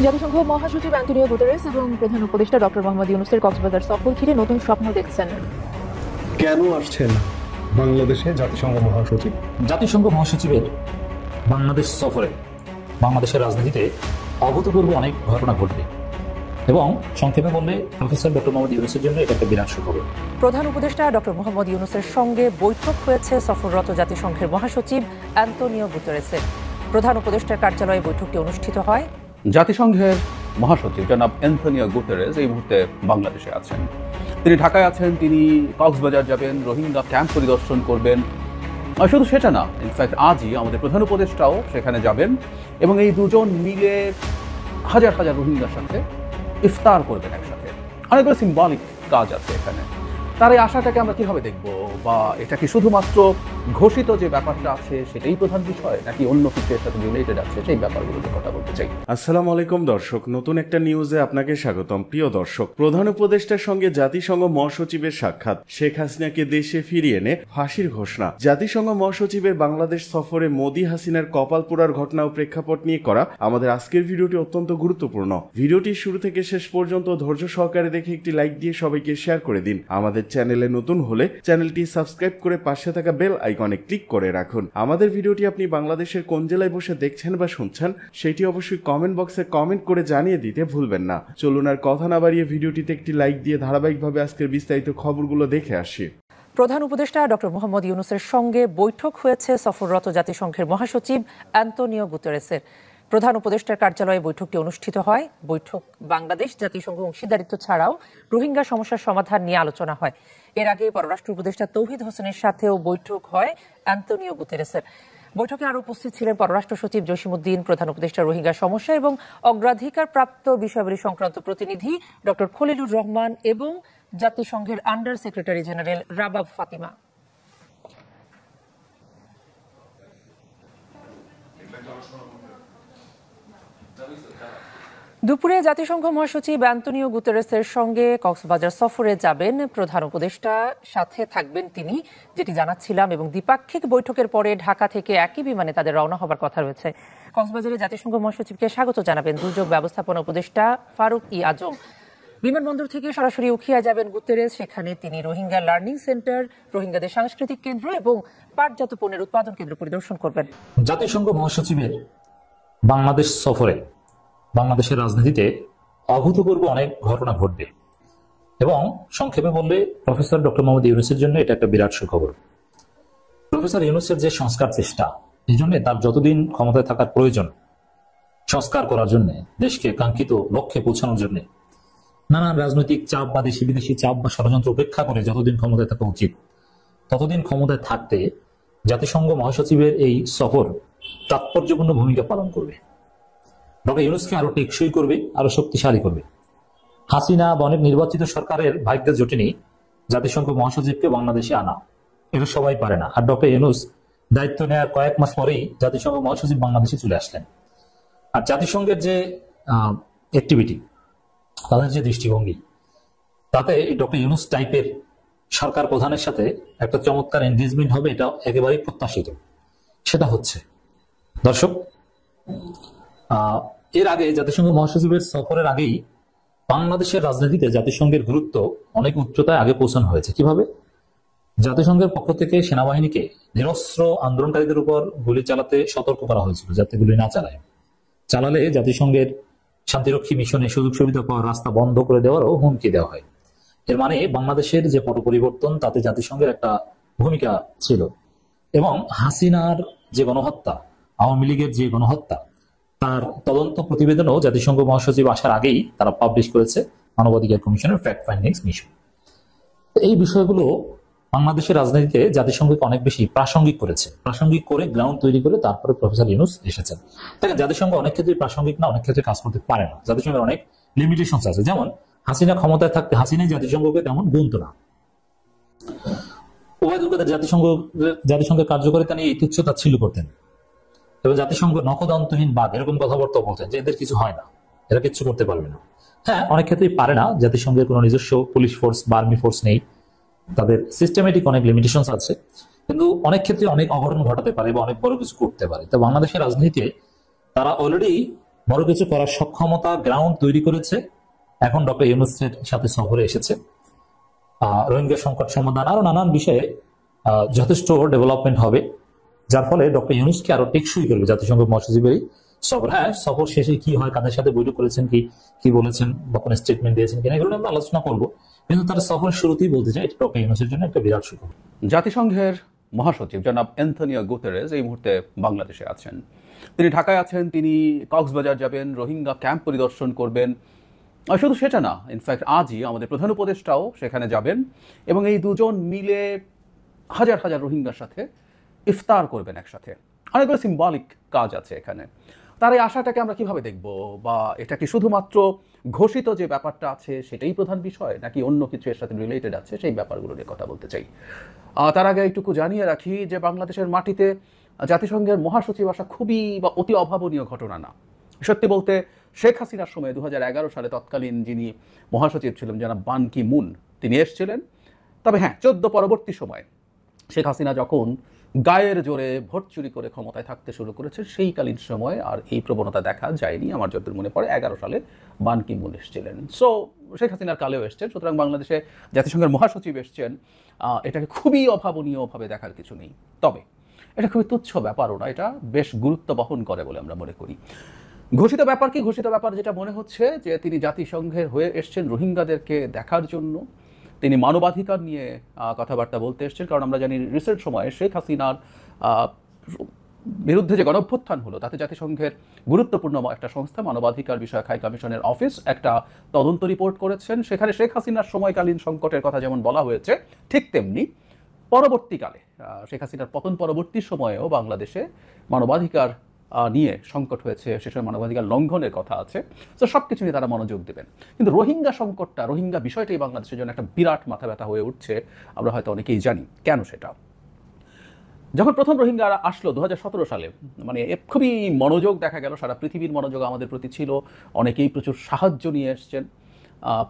জাতিসংঘ মহাসচিব Antonio Guterres এবং প্রধান উপদেষ্টা ডক্টর মোহাম্মদ ইউনূসের কক্সবাজার সফর ঘিরে নতুন স্বপ্ন দেখছেন। কেন আসছেন বাংলাদেশে জাতিসংঘ মহাসচিব? জাতিসংঘ মহাসচিবের বাংলাদেশ সফরে বাংলাদেশের রাজনীতিতে অভূতপূর্ব অনেক ঘটনা ঘটবে এবং সংক্ষেপে বললে প্রফেসর ডক্টর মোহাম্মদ ইউনূসের জন্য এটা একটা বিরাট সুখবর। প্রধান উপদেষ্টা ডক্টর মোহাম্মদ ইউনূসের সঙ্গে বৈঠক হয়েছে সফররত জাতিসংঘের মহাসচিব অ্যান্টোনিও গুতেরেসের। প্রধান উপদেষ্টার কার্যালয়ে বৈঠকটি অনুষ্ঠিত হয়। জাতিসংঘের মহাসচিব জনাব অ্যান্টোনিও গুতেরেস এই মুহূর্তে বাংলাদেশে আছেন। তিনি ঢাকায় আছেন, তিনি কক্সবাজার যাবেন, রোহিঙ্গা ক্যাম্প পরিদর্শন করবেন। শুধু সেটা না, ইনফ্যাক্ট আজই আমাদের প্রধান উপদেষ্টাও সেখানে যাবেন এবং এই দুজন মিলে হাজার হাজার রোহিঙ্গার সাথে ইফতার করবেন একসাথে। অনেকগুলো সিম্বলিক কাজ আছে এখানে। তার এই আশাটাকে আমরা কিভাবে দেখব, বা এটা কি শুধুমাত্র ঘোষিত যে ব্যাপারটা আছে সেটাই প্রধান বিষয়, নাকি অন্য কিছুর সাথে রিলেটেড আছে, সেই ব্যাপারগুলো নিয়ে কথা বলতে চাই। আসসালামু আলাইকুম দর্শক, নতুন একটা নিউজে আপনাকে স্বাগতম। প্রিয় দর্শক, প্রধান উপদেষ্টার সঙ্গে জাতিসংঘ মহাসচিবের সাক্ষাৎ, শেখ হাসিনাকে দেশে ফিরিয়ে এনে ফাঁসির ঘোষণা। জাতিসংঘ মহাসচিবের বাংলাদেশ সফরে মোদি হাসিনার কপাল পোড়ার ঘটনা ও প্রেক্ষাপট নিয়ে করা আমাদের আজকের ভিডিওটি অত্যন্ত গুরুত্বপূর্ণ। ভিডিওটি শুরু থেকে শেষ পর্যন্ত ধৈর্য সহকারে দেখে একটি লাইক দিয়ে সবাইকে শেয়ার করে দিন। আমাদের চ্যানেলে নতুন হলে চ্যানেলটি সাবস্ক্রাইব করে পাশে থাকা বেল আইকনে ক্লিক করে রাখুন। আমাদের ভিডিওটি আপনি বাংলাদেশের কোন জেলায় বসে দেখছেন বা শুনছেন সেটি অবশ্যই কমেন্ট বক্সে কমেন্ট করে জানিয়ে দিতে ভুলবেন না। চলুন আর কথা না বাড়িয়ে ভিডিওটিতে একটি লাইক দিয়ে ধারাবাহিকভাবে আজকের বিস্তারিত খবরগুলো দেখে আসি। প্রধান উপদেষ্টা ডক্টর মোহাম্মদ ইউনূসের সঙ্গে বৈঠক হয়েছে সফররত জাতিসংঘের মহাসচিব অ্যান্টোনিও গুতেরেসের। প্রধান উপদেষ্টার কার্যালয়ে বৈঠকটি অনুষ্ঠিত হয়। বৈঠক বাংলাদেশ জাতিসংঘ অংশীদারিত্ব ছাড়াও রোহিঙ্গা সমস্যার সমাধান নিয়ে আলোচনা হয়। এর আগে পররাষ্ট্র উপদেষ্টা তৌহিদ হোসেনের সাথেও বৈঠক হয় অ্যান্টোনিও গুতেরেসের। বৈঠকে আরও উপস্থিত ছিলেন পররাষ্ট্র সচিব জসিমউদ্দিন, প্রধান উপদেষ্টা রোহিঙ্গা সমস্যা এবং অগ্রাধিকার প্রাপ্ত বিষয়াবলী সংক্রান্ত প্রতিনিধি ডক্টর খলিলুর রহমান এবং জাতিসংঘের under secretary general rabab Fatima. দুপুরে জাতিসংঘ মহাসচিব অ্যান্টোনিও গুতেরেসের সঙ্গে কক্সবাজার সফরে যাবেন প্রধান উপদেষ্টা, সাথে থাকবেন তিনি, যেটি জানাচ্ছিলাম, এবং দ্বিপাক্ষিক বৈঠকের পরে ঢাকা থেকে একই বিমানে তাদের রওনা হবার কথা রয়েছে। কক্সবাজারে জাতিসংঘ মহাসচিবকে স্বাগত জানাবেন দুর্যোগ ব্যবস্থাপনা উপদেষ্টা ফারুক ই আজম। বিমানবন্দর থেকে সরাসরি উখিয়া যাবেন গুতেরেস। সেখানে তিনি রোহিঙ্গা লার্নিং সেন্টার, রোহিঙ্গাদের সাংস্কৃতিক কেন্দ্র এবং পাটজাত পণ্যের উৎপাদন কেন্দ্র পরিদর্শন করবেন। জাতিসংঘ মহাসচিবের বাংলাদেশ সফরে বাংলাদেশের রাজনীতিতে অভূতপূর্ব অনেক ঘটনা ঘটবে এবং সংক্ষেপে বললে প্রফেসর ডক্টর মোহাম্মদ ইউনূসের জন্য এটা একটা বিরাট সুখবর। প্রফেসর ইউনূসের যে সংস্কার চেষ্টা, এই জন্য তার যতদিন ক্ষমতায় থাকার প্রয়োজন সংস্কার করার জন্য, দেশকে কাঙ্ক্ষিত লক্ষ্যে পৌঁছানোর জন্য নানান রাজনৈতিক চাপ বা দেশি বিদেশি চাপ বা ষড়যন্ত্র উপেক্ষা করে যতদিন ক্ষমতায় থাকা উচিত, ততদিন ক্ষমতায় থাকতে জাতিসংঘ মহাসচিবের এই সফর তাৎপর্যপূর্ণ ভূমিকা পালন করবে। ডক্টর ইউনূসকে আরো টেকসই করবে, আরো শক্তিশালী করবে। হাসিনা বা অনেক নির্বাচিত সরকারের ভাগ্যে জোটেনি জাতিসংঘ মহাসচিবকে বাংলাদেশে আনা, এটা সবাই পারে না। আর ডক্টর ইউনূস দায়িত্ব নেওয়ার কয়েক মাস পরেই জাতিসংঘ মহাসচিব বাংলাদেশে চলে আসলেন। আর জাতিসংঘের যে অ্যাক্টিভিটি, তাদের যে দৃষ্টিভঙ্গি, তাতে ডক্টর ইউনূস টাইপের সরকার প্রধানের সাথে একটা চমৎকার এনগেজমেন্ট হবে, এটা একেবারেই প্রত্যাশিত। সেটা হচ্ছে, দর্শক, এর আগে জাতিসংঘ মহাসচিবের সফরের আগেই বাংলাদেশের রাজনীতিতে জাতিসংঘের গুরুত্ব অনেক উচ্চতায় আগে পৌঁছানো হয়েছে। কিভাবে? জাতিসংঘের পক্ষ থেকে সেনাবাহিনীকে নিরস্ত্র আন্দোলনকারীদের উপর গুলি চালাতে সতর্ক করা হয়েছিল, যাতে গুলি না চালালে জাতিসংঘের শান্তিরক্ষী মিশনে সুযোগ সুবিধা পাওয়ার রাস্তা বন্ধ করে দেওয়ারও হুমকি দেওয়া হয়। এর মানে বাংলাদেশের যে পট পরিবর্তন, তাতে জাতিসংঘের একটা ভূমিকা ছিল। এবং হাসিনার যে গণহত্যা, আওয়ামী লীগের যে গণহত্যা, তার তদন্ত প্রতিবেদনও জাতিসংঘ মহাসচিব আসার আগেই তারা পাবলিশ করেছে মানবাধিকার কমিশনের ফ্যাক্ট ফাইন্ডিংস মিশন। এই বিষয়গুলো বাংলাদেশের রাজনীতিতে জাতিসংঘকে অনেক বেশি প্রাসঙ্গিক করেছে, প্রাসঙ্গিক করে গ্রাউন্ড তৈরি করে তারপরে প্রফেসর ইউনূস এসেছেন। দেখেন, জাতিসংঘ অনেক ক্ষেত্রে প্রাসঙ্গিক না, অনেক ক্ষেত্রে কাজ করতে পারে না। জাতিসংঘের অনেক লিমিটেশন আছে। যেমন হাসিনা ক্ষমতায় থাকতে হাসিনাই জাতিসংঘকে তেমন গুনতো না। ওবায়দুল কাদের জাতিসংঘের কার্যকারিতা নিয়ে তুচ্ছতা ছিল করতেন এবং জাতিসংঘ নখদন্তহীন বাঘ এরকম কথাবার্তা বলতেন যে এদের কিছু হয় না, এরা কিছু করতে পারবে না। হ্যাঁ, অনেক ক্ষেত্রেই পারে না। জাতিসংঘের কোনো নিজস্ব পুলিশ ফোর্স বা আর্মি ফোর্স নেই, তাদের সিস্টেমেটিক অনেক লিমিটেশন আছে, কিন্তু অনেক ক্ষেত্রে অনেক অঘটন ঘটাতে পারে বা অনেক বড় কিছু করতে পারে। তো বাংলাদেশের রাজনীতিতে তারা অলরেডি বড় কিছু করার সক্ষমতা গ্রাউন্ড তৈরি করেছে। এখন ডক্টর ইউনূসের সাথে সফরে এসেছে। রোহিঙ্গা সংকট সমাধান আরো নানান বিষয়ে যথেষ্ট ডেভেলপমেন্ট হবে, যার ফলে ডক্টর ইউনূসকে আরো টেকসই করবে জাতিসংঘ মহাসচিবের সফর। হ্যাঁ, সফর শেষে কি হয়, কাদের সাথে বৈঠক করেছেন, কি বলেছেন বা কোনো স্টেটমেন্ট দিয়েছেন কিনা, এগুলো আমরা আলোচনা করবো। কিন্তু তার সফরের শুরুতেই বলতে চাই, এটা ডক্টর ইউনূসের জন্য একটা বিরাট সুখবর। জাতিসংঘের মহাসচিব জনাব অ্যান্টনিও গুতেরেস এই মুহূর্তে বাংলাদেশে আছেন। তিনি ঢাকায় আছেন, তিনি কক্সবাজার যাবেন, রোহিঙ্গা ক্যাম্প পরিদর্শন করবেন। আর শুধু সেটা না, ইনফ্যাক্ট আজই আমাদের প্রধান উপদেষ্টাও সেখানে যাবেন এবং এই দুজন মিলে হাজার হাজার রোহিঙ্গার সাথে ইফতার করবেন একসাথে। অনেকগুলো সিম্বলিক কাজ আছে এখানে। তার এই আশাটাকে আমরা কিভাবে দেখব, বা এটা কি শুধুমাত্র ঘোষিত যে ব্যাপারটা আছে সেটাই প্রধান বিষয়, নাকি অন্য কিছু এর সাথে রিলেটেড আছে, সেই ব্যাপারগুলো নিয়ে কথা বলতে চাই। তার আগে একটুকু জানিয়ে রাখি যে বাংলাদেশের মাটিতে জাতিসংঘের মহাসচিব আসা খুবই বা অতি অভাবনীয় ঘটনা না। সত্যি বলতে শেখ হাসিনার সময় 2011 সালে তৎকালীন যিনি মহাসচিব ছিলেন জনাব বান কি মুন, তিনি এসেছিলেন। তবে হ্যাঁ, 14 পরবর্তী সময় শেখ হাসিনা যখন গায়ের জোরে ভোট চুরি করে ক্ষমতায় থাকতে শুরু করেছে, সেইকালীন সময় আর এই প্রবণতা দেখা যায়নি। আমার যতদূর মনে পড়ে 11 সালে বান কি মুন এসেছিলেন। সো শেখ হাসিনার কালেও এসছেন, সুতরাং বাংলাদেশে জাতিসংঘের মহাসচিব এসছেন, এটাকে খুবই অভাবনীয়ভাবে দেখার কিছু নেই। তবে এটা খুবই তুচ্ছ ব্যাপারও না, এটা বেশ গুরুত্ব বহন করে বলে আমরা মনে করি। ঘোষিত ব্যাপার কি? ঘোষিত ব্যাপার যেটা মনে হচ্ছে যে তিনি জাতিসংঘের হয়ে এসছেন রোহিঙ্গাদেরকে দেখার জন্য, তিনি মানবাধিকার নিয়ে কথাবার্তা বলতে এসছেন। কারণ আমরা জানি রিসেন্ট সময়ে শেখ হাসিনার বিরুদ্ধে যে গণঅভ্যুত্থান হলো, তাতে জাতিসংঘের গুরুত্বপূর্ণ একটা সংস্থা মানবাধিকার বিষয়ক হাই কমিশনের অফিস একটা তদন্ত রিপোর্ট করেছেন। সেখানে শেখ হাসিনার সময়কালীন সংকটের কথা যেমন বলা হয়েছে, ঠিক তেমনি পরবর্তীকালে শেখ হাসিনার পতন পরবর্তী সময়েও বাংলাদেশে মানবাধিকার নিয়ে সংকট হয়েছে, সে সময় মানবাধিকার লঙ্ঘনের কথা আছে। তো সব কিছু নিয়ে তারা মনোযোগ দেবেন। কিন্তু রোহিঙ্গা সংকটটা, রোহিঙ্গা বিষয়টাই বাংলাদেশের জন্য একটা বিরাট মাথা ব্যথা হয়ে উঠছে। আমরা হয়তো অনেকেই জানি কেন সেটা। যখন প্রথম রোহিঙ্গারা আসলো 2017 সালে, মানে খুবই মনোযোগ দেখা গেল, সারা পৃথিবীর মনোযোগ আমাদের প্রতি ছিল। অনেকেই প্রচুর সাহায্য নিয়ে এসছেন,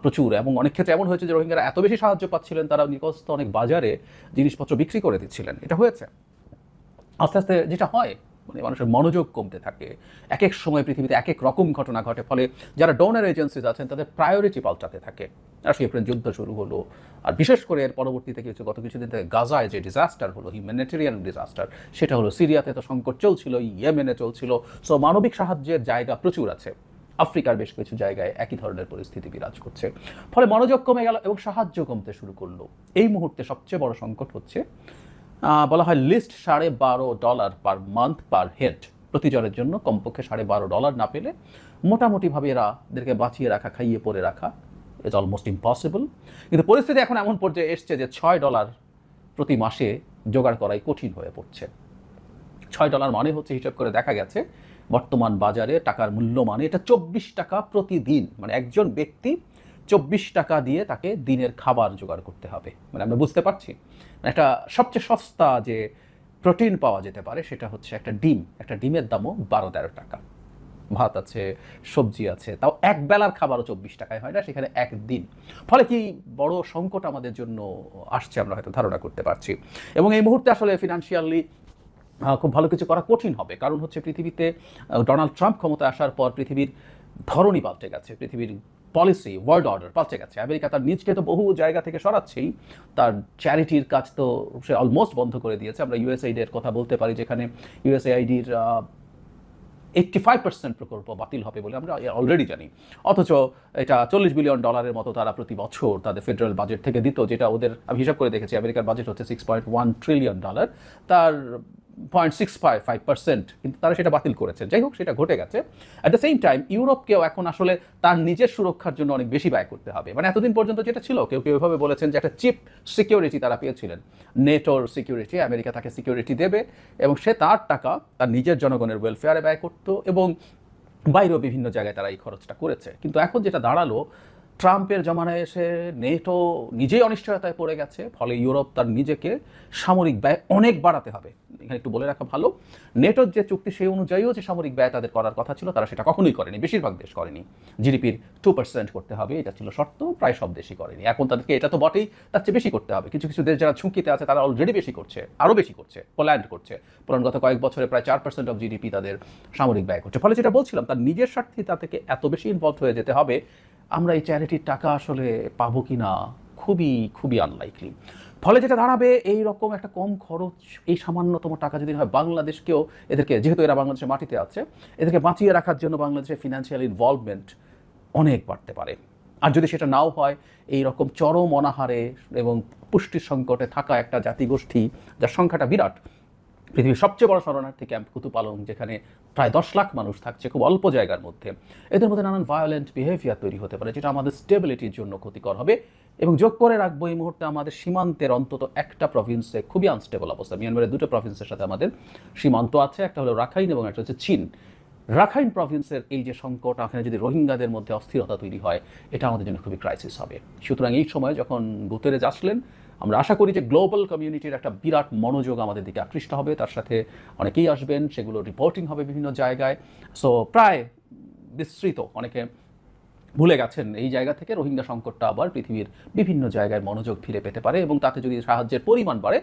প্রচুর, এবং অনেক ক্ষেত্রে এমন হয়েছে যে রোহিঙ্গারা এত বেশি সাহায্য পাচ্ছিলেন, তারা নিকটস্থ অনেক বাজারে জিনিসপত্র বিক্রি করে দিচ্ছিলেন। এটা হয়েছে। আস্তে আস্তে যেটা হয়, মানে মানুষের মনোযোগ কমতে থাকে, এক এক সময় পৃথিবীতে এক এক রকম ঘটনা ঘটে, ফলে যারা ডোনার এজেন্সিজ আছেন তাদের প্রায়োরিটি পাল্টাতে থাকে। আর সেই যুদ্ধ শুরু হলো, আর বিশেষ করে এর পরবর্তীতে গত কিছুদিন থেকে গাজায় যে ডিজাস্টার হলো, হিউম্যানিটেরিয়ান ডিজাস্টার, সেটা হলো। সিরিয়াতে তো সংকট চলছিল, ইয়েমেনে চলছিল। সো মানবিক সাহায্যের জায়গা প্রচুর আছে। আফ্রিকার বেশ কিছু জায়গায় একই ধরনের পরিস্থিতি বিরাজ করছে, ফলে মনোযোগ কমে গেল এবং সাহায্য কমতে শুরু করলো। এই মুহূর্তে সবচেয়ে বড় সংকট হচ্ছে, বলা হয় least $12.5 per month per head, প্রতিজনের জন্য কমপক্ষে $12.5 না পেলে মোটামুটিভাবে এদেরকে বাঁচিয়ে রাখা, খাইয়ে পরে রাখা ইজ অলমোস্ট ইম্পসিবল। কিন্তু পরিস্থিতি এখন এমন পর্যায়ে এসছে যে $6 প্রতি মাসে জোগাড় করাই কঠিন হয়ে পড়ছে। $6 মানে হচ্ছে, হিসাব করে দেখা গেছে বর্তমান বাজারে টাকার মূল্য মানে এটা 24 টাকা প্রতিদিন। মানে একজন ব্যক্তি 24 টাকা দিয়ে তাকে দিনের খাবার জোগাড় করতে হবে। মানে আমরা বুঝতে পারছি, একটা সবচেয়ে সস্তা যে প্রোটিন পাওয়া যেতে পারে সেটা হচ্ছে একটা ডিম। একটা ডিমের দামও 12-13 টাকা। ভাত আছে, সবজি আছে, তাও এক বেলার খাবারও 24 টাকায় হয় না, সেখানে একদিন। ফলে কি বড় সংকট আমাদের জন্য আসছে আমরা হয়তো ধারণা করতে পারছি। এবং এই মুহূর্তে আসলে ফিনান্সিয়ালি খুব ভালো কিছু করা কঠিন হবে। কারণ হচ্ছে পৃথিবীতে ডোনাল্ড ট্রাম্প ক্ষমতায় আসার পর পৃথিবীর ধরনই পাল্টে গেছে, পৃথিবীর পলিসি, ওয়ার্ল্ড অর্ডার পাল্টে গেছে। আমেরিকা তার নিজকে তো বহু জায়গা থেকে সরাচ্ছেই, তার চ্যারিটির কাজ তো সে অলমোস্ট বন্ধ করে দিয়েছে। আমরা ইউএসএইডের কথা বলতে পারি, যেখানে ইউএসএআইডির 85% প্রকল্প বাতিল হবে বলে আমরা অলরেডি জানি। অথচ এটা $40 বিলিয়ন মতো তারা প্রতি বছর তাদের ফেডারেল বাজেট থেকে দিত, যেটা ওদের, আমি হিসাব করে দেখেছি, আমেরিকার বাজেট হচ্ছে $6.1 ট্রিলিয়ন, তার 0.65%, কিন্তু তারা সেটা বাতিল করেছেন। যাই হোক, সেটা ঘটে গেছে। অ্যাট দ্য সেম টাইম ইউরোপকেও এখন আসলে তার নিজের সুরক্ষার জন্য অনেক বেশি ব্যয় করতে হবে। মানে এতদিন পর্যন্ত যেটা ছিল, কেউ কেউ এভাবে বলেছেন যে একটা চিপ সিকিউরিটি তারা পেয়েছিলেন, নেটোর সিকিউরিটি, আমেরিকা তাকে সিকিউরিটি দেবে এবং সে তার টাকা তার নিজের জনগণের ওয়েলফেয়ারে ব্যয় করত, এবং বাইরেও বিভিন্ন জায়গায় তারা এই খরচটা করেছে। কিন্তু এখন যেটা দাঁড়ালো, ট্রাম্পের জমানায় এসে নেটো নিজেই অনিশ্চয়তায় পড়ে গেছে, ফলে ইউরোপ তার নিজেকে সামরিক ব্যয় অনেক বাড়াতে হবে। এখানে একটু বলে রাখা ভালো, নেটোর যে চুক্তি সেই অনুযায়ীও যে সামরিক ব্যয় তাদের করার কথা ছিল তারা সেটা কখনোই করেনি, বেশিরভাগ দেশ করেনি। জিডিপির 2% করতে হবে, এটা ছিল শর্ত, প্রায় সব দেশই করেনি। এখন তাদেরকে এটা তো বটেই, তার চেয়ে বেশি করতে হবে। কিছু কিছু দেশ যারা ঝুঁকিতে আছে তারা অলরেডি বেশি করছে, আরও বেশি করছে। পোল্যান্ড করছে, পোল্যান্ড গত কয়েক বছরে প্রায় 4% অফ জিডিপি তাদের সামরিক ব্যয় করছে। ফলে যেটা বলছিলাম, তার নিজের স্বার্থে তা থেকে এত বেশি ইনভলভ হয়ে যেতে হবে, আমরা এই চ্যারিটির টাকা আসলে পাবো কি না খুবই খুবই আনলাইকলি। ফলে যেটা দাঁড়াবে, এই রকম একটা কম খরচ, এই সামান্যতম টাকা যদি হয়, বাংলাদেশকেও এদেরকে, যেহেতু এরা বাংলাদেশের মাটিতে আছে, এদেরকে বাঁচিয়ে রাখার জন্য বাংলাদেশের ফিনান্সিয়াল ইনভলভমেন্ট অনেক বাড়তে পারে। আর যদি সেটা নাও হয়, এই রকম চরম অনাহারে এবং পুষ্টির সংকটে থাকা একটা জাতিগোষ্ঠী, যার সংখ্যাটা বিরাট, পৃথিবীর সবচেয়ে বড় শরণার্থী ক্যাম্প কুতুপালং, যেখানে প্রায় 10 লাখ মানুষ থাকছে খুব অল্প জায়গার মধ্যে, এদের মধ্যে নানান ভায়োলেন্ট বিহেভিয়ার তৈরি হতে পারে, যেটা আমাদের স্টেবিলিটির জন্য ক্ষতিকর হবে। এবং যোগ করে রাখবো, এই মুহূর্তে আমাদের সীমান্তের অন্তত একটা প্রভিন্সে খুবই আনস্টেবল অবস্থা। মিয়ানমারের দুটো প্রভিন্সের সাথে আমাদের সীমান্ত আছে, একটা হলো রাখাইন এবং একটা হচ্ছে চীন। রাখাইন প্রভিন্সের এই যে সংকট, এখানে যদি রোহিঙ্গাদের মধ্যে অস্থিরতা তৈরি হয়, এটা আমাদের জন্য খুবই ক্রাইসিস হবে। সুতরাং এই সময় যখন গুতেরেজ আসলেন, আমরা আশা করি যে গ্লোবাল কমিউনিটির একটা বিরাট মনোযোগ আমাদের দিকে আকৃষ্ট হবে, তার সাথে অনেকেই আসবেন, সেগুলো রিপোর্টিং হবে বিভিন্ন জায়গায়। সো প্রায় বিস্তৃত, অনেকে ভুলে গেছেন এই জায়গা থেকে রোহিঙ্গা সংকটটা আবার পৃথিবীর বিভিন্ন জায়গায় মনোযোগ ফিরে পেতে পারে, এবং তাতে যদি সাহায্যের পরিমাণ বাড়ে,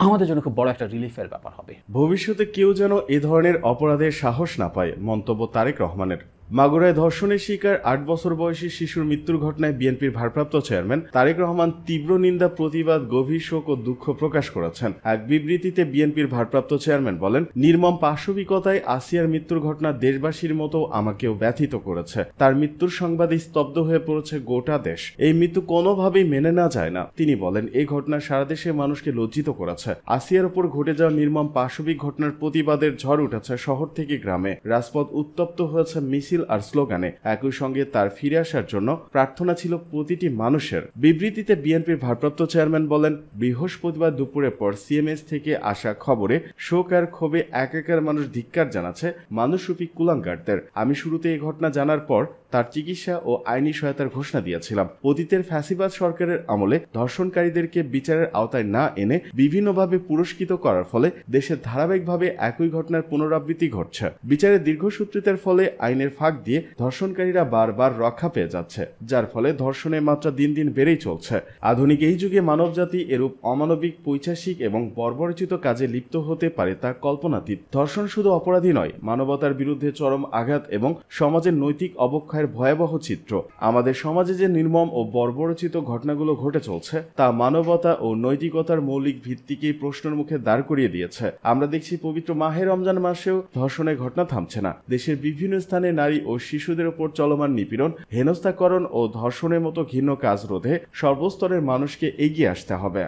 আমাদের জন্য খুব বড় একটা রিলিফের ব্যাপার হবে। ভবিষ্যতে কেউ যেন এ ধরনের অপরাধের সাহস না পায়, মন্তব্য তারেক রহমানের। মাগুরায় ধর্ষণের শিকার 8 বছর বয়সী শিশুর মৃত্যুর ঘটনায় বিএনপির ভারপ্রাপ্ত চেয়ারম্যান তারেক রহমান তীব্র নিন্দা, প্রতিবাদ, গভীর শোক ও দুঃখ প্রকাশ করেছেন। এক বিবৃতিতে বিএনপির ভারপ্রাপ্ত চেয়ারম্যান বলেন, নির্মম পাশবিকতায় আসিয়ার মৃত্যুর ঘটনা দেশবাসীর মতো আমাকেও ব্যথিত করেছে। তার মৃত্যুর সংবাদে স্তব্ধ হয়ে পড়েছে গোটা দেশ। এই মৃত্যু কোনোভাবেই মেনে না যায় না। তিনি বলেন, এই ঘটনা সারা দেশের মানুষকে লজ্জিত করেছে। আসিয়ার উপর ঘটে যাওয়া নির্মম পাশবিক ঘটনার প্রতিবাদের ঝড় উঠেছে শহর থেকে গ্রামে। রাজপথ উত্তপ্ত হয়েছে মিছিল আর স্লোগানে। একই সঙ্গে তার ফিরে আসার জন্য প্রার্থনা ছিল প্রতিটি মানুষের। বিবৃতিতে বিএনপির ভারপ্রাপ্ত চেয়ারম্যান বলেন, বৃহস্পতিবার দুপুরের পর সিএমএস থেকে আসা খবরে শোক আর ক্ষোভে একাকার মানুষ ধিক্কার জানাচ্ছে মানুষরূপী কুলাঙ্গারদের। আমি শুরুতে এই ঘটনা জানার পর তার চিকিৎসা ও আইনি সহায়তার ঘোষণা দিয়েছিলাম। অতীতের ফ্যাসিবাদ সরকারের আমলে ধর্ষণকারীদেরকে বিচারের আওতায় না এনে বিভিন্নভাবে পুরস্কৃত করার ফলে দেশে ধারাবাহিকভাবে একই ঘটনার পুনরাবৃত্তি ঘটছে। বিচারের দীর্ঘসূত্রিতার ফলে আইনের ফাঁক দিয়ে ধর্ষণকারীরা বারবার রক্ষা পেয়ে যাচ্ছে, যার ফলে ধর্ষণের মাত্রা দিন দিন বেড়েই চলছে। আধুনিক এই যুগে মানবজাতি এরূপ অমানবিক, পৈশাচিক এবং বর্বরচিত কাজে লিপ্ত হতে পারে তা কল্পনাতীত। ধর্ষণ শুধু অপরাধী নয়, মানবতার বিরুদ্ধে চরম আঘাত এবং সমাজের নৈতিক অবক্ষয়ের ভয়াবহ চিত্র। আমাদের সমাজে যে নির্মম ও বর্বরচিত ঘটনাগুলো ঘটে চলছে, তা মানবতা ও নৈতিকতার মৌলিক ভিত্তিকেই প্রশ্নের মুখে দাঁড় করিয়ে দিয়েছে। আমরা দেখছি পবিত্র মাহে রমজান মাসেও ধর্ষণের ঘটনা থামছে না। দেশের বিভিন্ন স্থানে নারী ও শিশুদের উপর চলমান নিপীড়ন, হেনস্থাকরণ ও ধর্ষণের মতো ঘৃণ্য কাজ রোধে সর্বস্তরের মানুষকে এগিয়ে আসতে হবে।